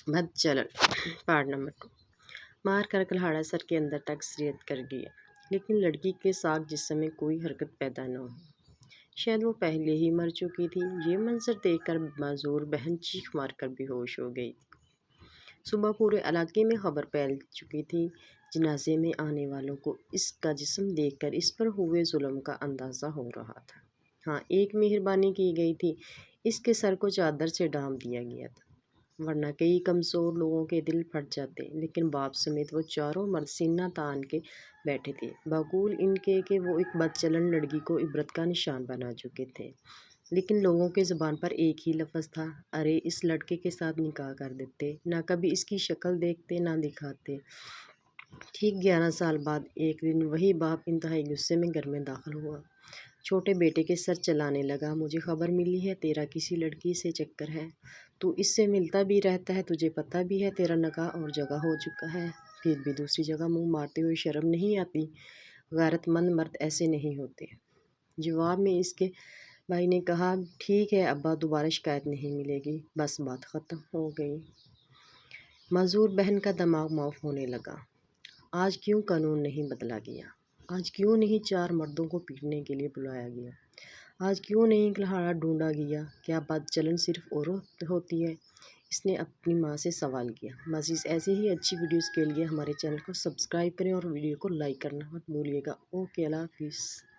بد چلن part number 2۔ مار کر کلہاڑا سر کے اندر تک سریت کر گیا، لیکن لڑکی کے ساکھ جسم میں کوئی حرکت پیدا نہ ہوئی۔ شاید وہ پہلے ہی مر چکی تھی۔ یہ منظر دیکھ کر معذور بہن چیخ مار کر بے ہوش ہو گئی تھی۔ صبح پورے علاقے میں خبر پھیل چکی تھی۔ جنازے میں آنے والوں کو اس کا جسم دیکھ کر اس پر ہوئے ظلم کا اندازہ ہو رہا تھا۔ ہاں، ایک مہربانی کی گئی تھی، اس کے سر کو چادر سے ڈھانپ دیا گیا تھا، ورنہ کئی کمزور لوگوں کے دل پھٹ جاتے۔ لیکن باپ سمیت وہ چاروں مرد سینہ تان کے بیٹھے تھے، بقول ان کے کہ وہ ایک بد چلن لڑکی کو عبرت کا نشان بنا چکے تھے۔ لیکن لوگوں کی زبان پر ایک ہی لفظ تھا، ارے اس لڑکے کے ساتھ نکاح کر دیتے، نہ کبھی اس کی شکل دیکھتے نہ دکھاتے۔ ٹھیک 11 سال بعد ایک دن وہی باپ انتہائی غصے میں گھر میں داخل ہوا۔ چھوٹے بیٹے کے سر چلانے لگا، مجھے خبر ملی ہے تیرا کسی لڑکی سے چکر ہے، تو اس سے ملتا بھی رہتا ہے، تجھے پتہ بھی ہے تیرا نکاح اور جگہ ہو چکا ہے، پھر بھی دوسری جگہ منہ مارتے ہوئے شرم نہیں آتی؟ غیرت مند مرد ایسے نہیں ہوتے۔ جواب میں اس کے بھائی نے کہا، ٹھیک ہے ابا، دوبارہ شکایت نہیں ملے گی، بس بات ختم ہو گئی۔ معذور بہن کا دماغ معاف ہونے لگا۔ آج کیوں قانون نہیں بدلا گیا؟ آج کیوں نہیں 4 مردوں کو پیٹنے کے لیے بلایا گیا؟ آج کیوں نہیں کلہاڑا ڈھونڈا گیا؟ کیا بد چلن صرف عورت ہوتی ہے؟ اس نے اپنی ماں سے سوال کیا۔ مزید ایسی ہی اچھی ویڈیوز کے لیے ہمارے چینل کو سبسکرائب کریں اور ویڈیو کو لائک کرنا مت بھولیے گا۔ اوکے، اللہ حافظ۔